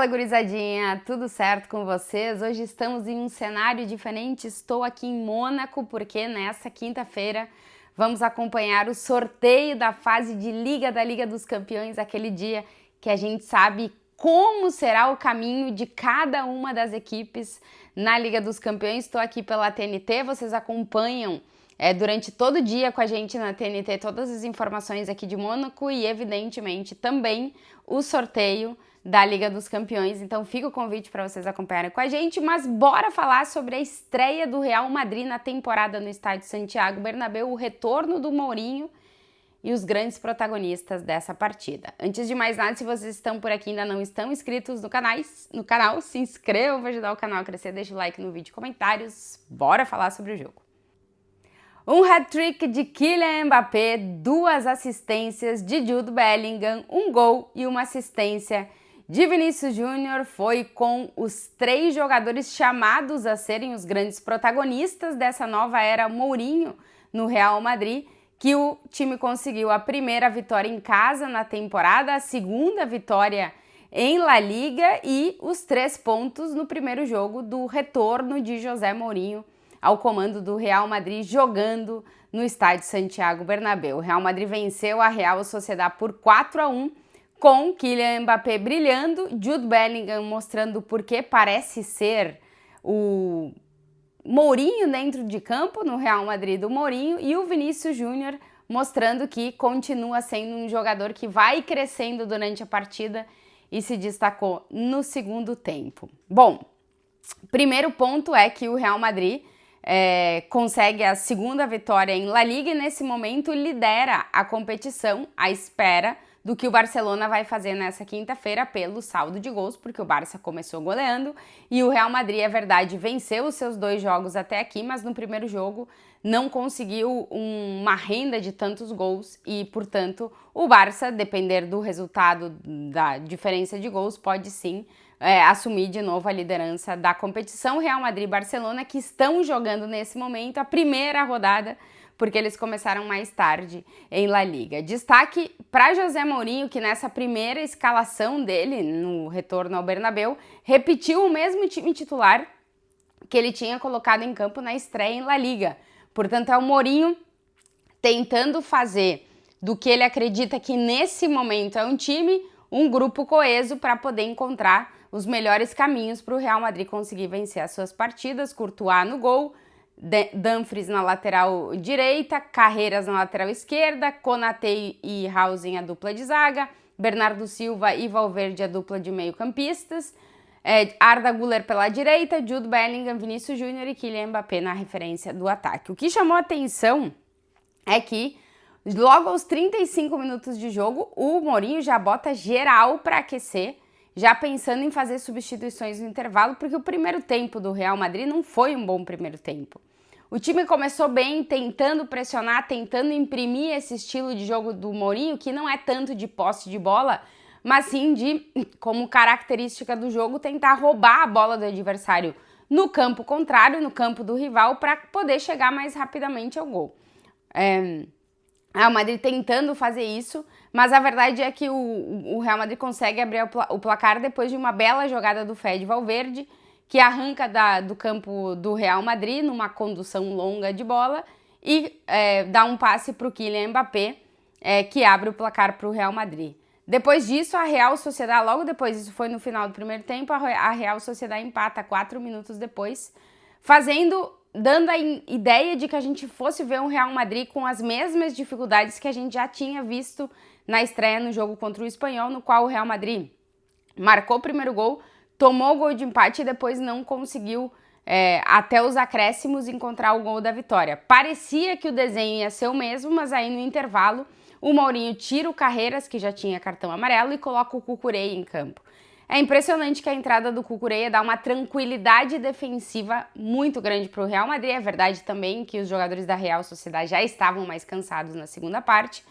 Fala, gurizadinha, tudo certo com vocês? Hoje estamos em um cenário diferente, estou aqui em Mônaco porque nessa quinta-feira vamos acompanhar o sorteio da fase de Liga da Liga dos Campeões, aquele dia que a gente sabe como será o caminho de cada uma das equipes na Liga dos Campeões. Estou aqui pela TNT, vocês acompanham durante todo o dia com a gente na TNT todas as informações aqui de Mônaco e evidentemente também o sorteio da Liga dos Campeões, então fica o convite para vocês acompanharem com a gente, mas bora falar sobre a estreia do Real Madrid na temporada no estádio Santiago Bernabéu, o retorno do Mourinho e os grandes protagonistas dessa partida. Antes de mais nada, se vocês estão por aqui e ainda não estão inscritos no canal, se inscrevam para ajudar o canal a crescer, deixa o like no vídeo e comentários, bora falar sobre o jogo. Um hat-trick de Kylian Mbappé, 2 assistências de Jude Bellingham, um gol e uma assistência de Vinícius Júnior. Foi com os 3 jogadores chamados a serem os grandes protagonistas dessa nova era Mourinho no Real Madrid que o time conseguiu a primeira vitória em casa na temporada, a segunda vitória em La Liga e os 3 pontos no primeiro jogo do retorno de José Mourinho ao comando do Real Madrid jogando no estádio Santiago Bernabéu. O Real Madrid venceu a Real Sociedad por 4-1, com Kylian Mbappé brilhando, Jude Bellingham mostrando por que parece ser o Mourinho dentro de campo, no Real Madrid do Mourinho, e o Vinícius Júnior mostrando que continua sendo um jogador que vai crescendo durante a partida e se destacou no segundo tempo. Bom, primeiro ponto é que o Real Madrid consegue a segunda vitória em La Liga e nesse momento lidera a competição à espera do que o Barcelona vai fazer nessa quinta-feira pelo saldo de gols, porque o Barça começou goleando e o Real Madrid, é verdade, venceu os seus 2 jogos até aqui, mas no primeiro jogo não conseguiu uma renda de tantos gols e, portanto, o Barça, depender do resultado da diferença de gols, pode sim assumir de novo a liderança da competição. Real Madrid e Barcelona que estão jogando nesse momento a primeira rodada, porque eles começaram mais tarde em La Liga. Destaque para José Mourinho, que nessa primeira escalação dele, no retorno ao Bernabéu, repetiu o mesmo time titular que ele tinha colocado em campo na estreia em La Liga. Portanto, é o Mourinho tentando fazer do que ele acredita que nesse momento é um grupo coeso para poder encontrar os melhores caminhos para o Real Madrid conseguir vencer as suas partidas. Courtois no gol, Dumfries na lateral direita, Carreras na lateral esquerda, Konaté e Hausen a dupla de zaga, Bernardo Silva e Valverde a dupla de meio-campistas, Arda Güler pela direita, Jude Bellingham, Vinícius Júnior e Kylian Mbappé na referência do ataque. O que chamou a atenção é que logo aos 35 minutos de jogo, o Mourinho já bota geral para aquecer, já pensando em fazer substituições no intervalo, porque o primeiro tempo do Real Madrid não foi um bom primeiro tempo. O time começou bem, tentando pressionar, tentando imprimir esse estilo de jogo do Mourinho, que não é tanto de posse de bola, mas sim de, como característica do jogo, tentar roubar a bola do adversário no campo contrário, no campo do rival, para poder chegar mais rapidamente ao gol. O Madrid tentando fazer isso, mas a verdade é que o Real Madrid consegue abrir o placar depois de uma bela jogada do Fede Valverde, que arranca do campo do Real Madrid numa condução longa de bola e dá um passe para o Kylian Mbappé, que abre o placar para o Real Madrid. Depois disso, a Real Sociedad, logo depois, isso foi no final do primeiro tempo, a Real Sociedad empata 4 minutos depois, dando a ideia de que a gente fosse ver um Real Madrid com as mesmas dificuldades que a gente já tinha visto na estreia no jogo contra o Espanhol, no qual o Real Madrid marcou o primeiro gol, tomou o gol de empate e depois não conseguiu, até os acréscimos, encontrar o gol da vitória. Parecia que o desenho ia ser o mesmo, mas aí no intervalo o Mourinho tira o Carreras, que já tinha cartão amarelo, e coloca o Cucurella em campo. É impressionante que a entrada do Cucurella dá uma tranquilidade defensiva muito grande para o Real Madrid. É verdade também que os jogadores da Real Sociedad já estavam mais cansados na segunda parte,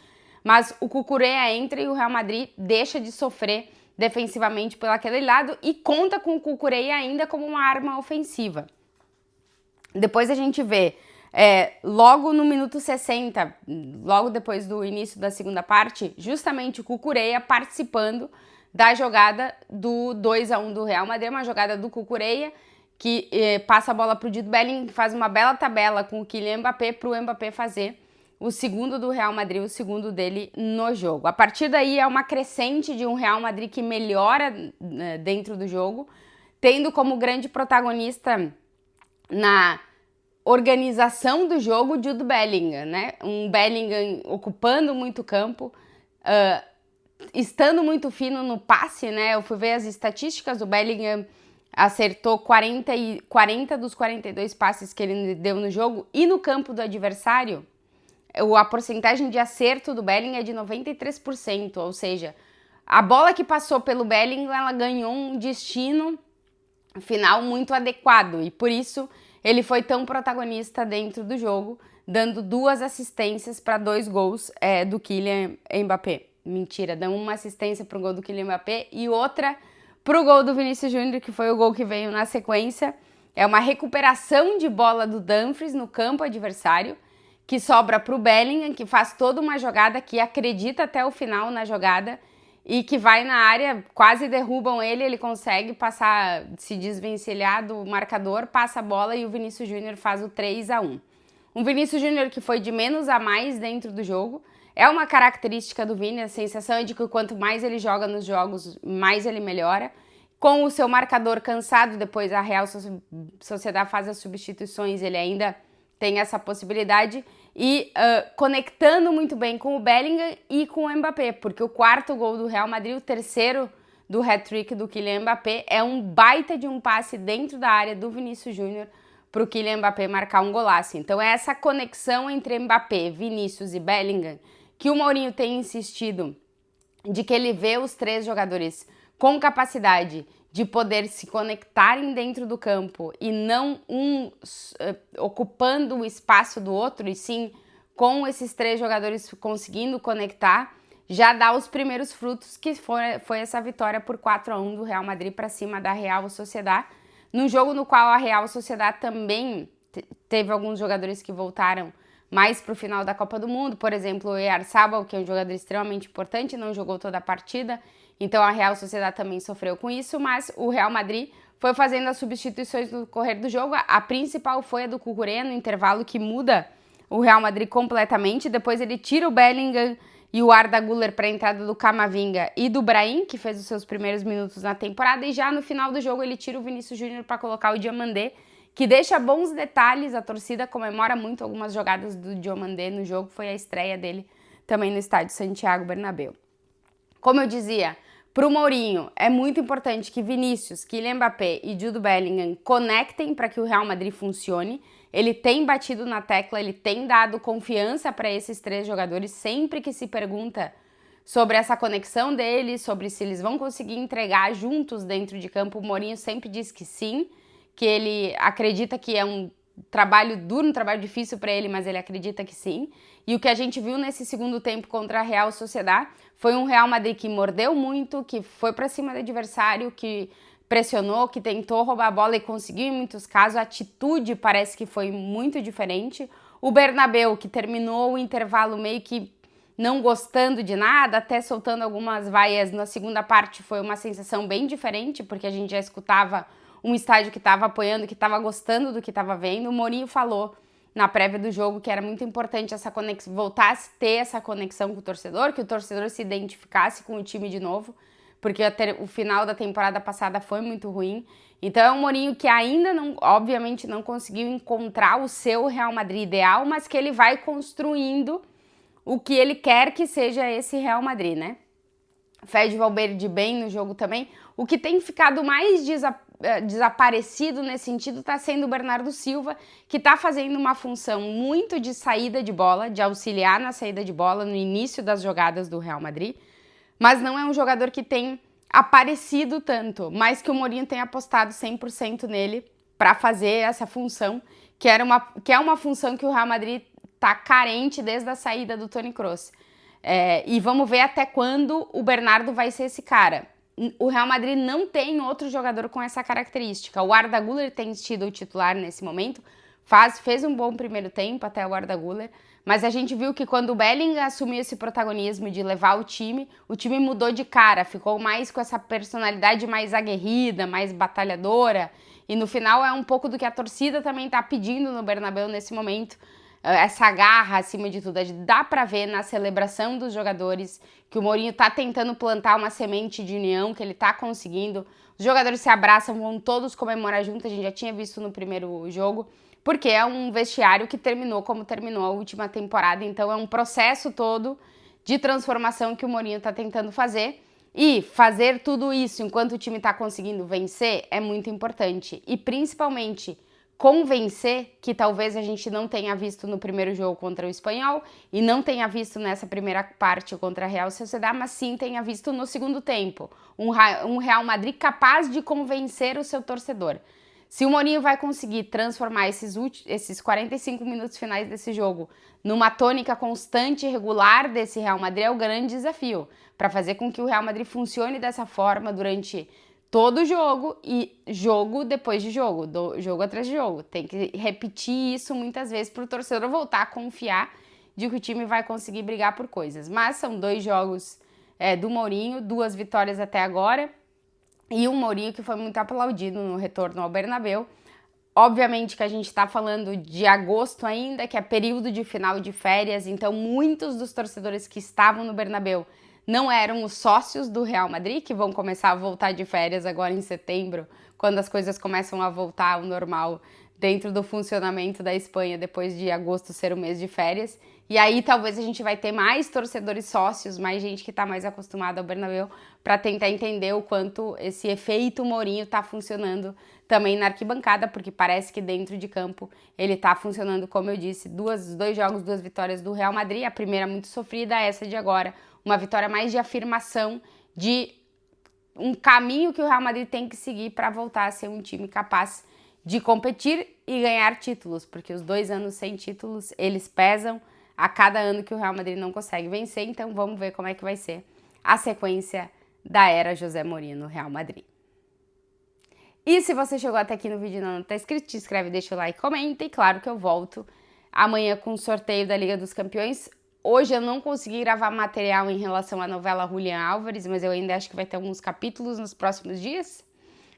mas o Cucurella entra e o Real Madrid deixa de sofrer defensivamente por aquele lado e conta com o Cucurella ainda como uma arma ofensiva. Depois a gente vê, logo no minuto 60, logo depois do início da segunda parte, justamente o Cucurella participando da jogada do 2-1 do Real Madrid, uma jogada do Cucurella, que passa a bola para o Jude Bellingham, que faz uma bela tabela com o Kylian Mbappé para o Mbappé fazer o segundo do Real Madrid, o segundo dele no jogo. A partir daí é uma crescente de um Real Madrid que melhora dentro do jogo, tendo como grande protagonista na organização do jogo Jude Bellingham, né? Um Bellingham ocupando muito campo, estando muito fino no passe, né? Eu fui ver as estatísticas, o Bellingham acertou 40 dos 42 passes que ele deu no jogo, e no campo do adversário, a porcentagem de acerto do Bellingham é de 93%, ou seja, a bola que passou pelo Bellingham, ela ganhou um destino final muito adequado, e por isso ele foi tão protagonista dentro do jogo, dando 2 assistências para 2 gols do Kylian Mbappé. Mentira, deu uma assistência para o gol do Kylian Mbappé e outra para o gol do Vinícius Júnior, que foi o gol que veio na sequência. É uma recuperação de bola do Dumfries no campo adversário, que sobra para o Bellingham, que faz toda uma jogada, que acredita até o final na jogada e que vai na área, quase derrubam ele consegue passar, se desvencilhar do marcador, passa a bola e o Vinícius Júnior faz o 3-1. Um Vinícius Júnior que foi de menos a mais dentro do jogo. É uma característica do Vini, a sensação é de que quanto mais ele joga nos jogos, mais ele melhora. Com o seu marcador cansado, depois a Real Sociedad faz as substituições, ele ainda tem essa possibilidade, e conectando muito bem com o Bellingham e com o Mbappé, porque o 4º gol do Real Madrid, o 3º do hat-trick do Kylian Mbappé, é um baita de um passe dentro da área do Vinícius Júnior para o Kylian Mbappé marcar um golaço. Então é essa conexão entre Mbappé, Vinícius e Bellingham que o Mourinho tem insistido, de que ele vê os 3 jogadores com capacidade de poder se conectarem dentro do campo e não ocupando o espaço do outro, e sim com esses 3 jogadores conseguindo conectar, já dá os primeiros frutos, que foi essa vitória por 4-1 do Real Madrid para cima da Real Sociedad, num jogo no qual a Real Sociedad também teve alguns jogadores que voltaram mais para o final da Copa do Mundo, por exemplo, o Oyarzabal, que é um jogador extremamente importante, não jogou toda a partida, então a Real Sociedad também sofreu com isso, mas o Real Madrid foi fazendo as substituições no correr do jogo. A principal foi a do Cucurella, no intervalo, que muda o Real Madrid completamente. Depois ele tira o Bellingham e o Arda Güler para a entrada do Camavinga e do Brahim, que fez os seus primeiros minutos na temporada, e já no final do jogo ele tira o Vinícius Júnior para colocar o Diomandé, que deixa bons detalhes. A torcida comemora muito algumas jogadas do Diomandé no jogo, foi a estreia dele também no estádio Santiago Bernabéu. Como eu dizia, para o Mourinho é muito importante que Vinícius, Kylian Mbappé e Jude Bellingham conectem para que o Real Madrid funcione. Ele tem batido na tecla, ele tem dado confiança para esses 3 jogadores. Sempre que se pergunta sobre essa conexão deles, sobre se eles vão conseguir entregar juntos dentro de campo, o Mourinho sempre diz que sim, que ele acredita que é um trabalho duro, um trabalho difícil para ele, mas ele acredita que sim. E o que a gente viu nesse segundo tempo contra a Real Sociedad foi um Real Madrid que mordeu muito, que foi para cima do adversário, que pressionou, que tentou roubar a bola e conseguiu em muitos casos. A atitude parece que foi muito diferente. O Bernabéu, que terminou o intervalo meio que não gostando de nada, até soltando algumas vaias na segunda parte, foi uma sensação bem diferente, porque a gente já escutava um estádio que estava apoiando, que estava gostando do que estava vendo. O Mourinho falou na prévia do jogo que era muito importante essa conexão, voltasse a ter essa conexão com o torcedor, que o torcedor se identificasse com o time de novo, porque o final da temporada passada foi muito ruim. Então é um Mourinho que ainda não, obviamente, não conseguiu encontrar o seu Real Madrid ideal, mas que ele vai construindo o que ele quer que seja esse Real Madrid, né? Fede Valverde bem no jogo também. O que tem ficado mais desaparecido nesse sentido está sendo o Bernardo Silva, que está fazendo uma função muito de saída de bola, de auxiliar na saída de bola no início das jogadas do Real Madrid, mas não é um jogador que tem aparecido tanto, mas que o Mourinho tem apostado 100% nele para fazer essa função, que é uma função que o Real Madrid está carente desde a saída do Toni Kroos. E vamos ver até quando o Bernardo vai ser esse cara. O Real Madrid não tem outro jogador com essa característica. O Arda Güler tem sido o titular nesse momento, fez um bom primeiro tempo até o Arda Güler, mas a gente viu que quando o Bellingham assumiu esse protagonismo de levar o time mudou de cara, ficou mais com essa personalidade mais aguerrida, mais batalhadora, e no final é um pouco do que a torcida também tá pedindo no Bernabéu nesse momento, essa garra acima de tudo. Dá pra ver na celebração dos jogadores que o Mourinho tá tentando plantar uma semente de união, que ele tá conseguindo. Os jogadores se abraçam, vão todos comemorar junto, a gente já tinha visto no primeiro jogo, porque é um vestiário que terminou como terminou a última temporada, então é um processo todo de transformação que o Mourinho tá tentando fazer. E fazer tudo isso enquanto o time tá conseguindo vencer é muito importante. E principalmente convencer, que talvez a gente não tenha visto no primeiro jogo contra o Espanhol e não tenha visto nessa primeira parte contra a Real Sociedad, mas sim tenha visto no segundo tempo. Um Real Madrid capaz de convencer o seu torcedor. Se o Mourinho vai conseguir transformar esses 45 minutos finais desse jogo numa tônica constante e regular desse Real Madrid, é o grande desafio, para fazer com que o Real Madrid funcione dessa forma durante todo o jogo e jogo depois de jogo, jogo atrás de jogo. Tem que repetir isso muitas vezes para o torcedor voltar a confiar de que o time vai conseguir brigar por coisas. Mas são 2 jogos do Mourinho, 2 vitórias até agora, e um Mourinho que foi muito aplaudido no retorno ao Bernabéu. Obviamente que a gente está falando de agosto ainda, que é período de final de férias, então muitos dos torcedores que estavam no Bernabéu não eram os sócios do Real Madrid, que vão começar a voltar de férias agora em setembro, quando as coisas começam a voltar ao normal dentro do funcionamento da Espanha, depois de agosto ser o mês de férias. E aí talvez a gente vai ter mais torcedores sócios, mais gente que está mais acostumada ao Bernabéu, para tentar entender o quanto esse efeito Mourinho está funcionando também na arquibancada, porque parece que dentro de campo ele está funcionando, como eu disse, 2 jogos, 2 vitórias do Real Madrid, a primeira muito sofrida, essa de agora, uma vitória mais de afirmação de um caminho que o Real Madrid tem que seguir para voltar a ser um time capaz de competir e ganhar títulos, porque os 2 anos sem títulos, eles pesam a cada ano que o Real Madrid não consegue vencer, então vamos ver como é que vai ser a sequência da era José Mourinho no Real Madrid. E se você chegou até aqui no vídeo e não está inscrito, te inscreve, deixa o like, comenta, e claro que eu volto amanhã com o sorteio da Liga dos Campeões. Hoje eu não consegui gravar material em relação à novela Julián Álvares, mas eu ainda acho que vai ter alguns capítulos nos próximos dias.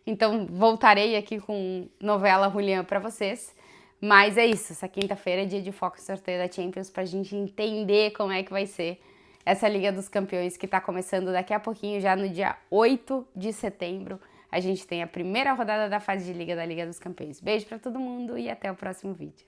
Então voltarei aqui com novela Julián para vocês. Mas é isso, essa quinta-feira é dia de foco e sorteio da Champions pra gente entender como é que vai ser essa Liga dos Campeões que tá começando daqui a pouquinho, já no dia 8 de setembro. A gente tem a primeira rodada da fase de Liga da Liga dos Campeões. Beijo pra todo mundo e até o próximo vídeo.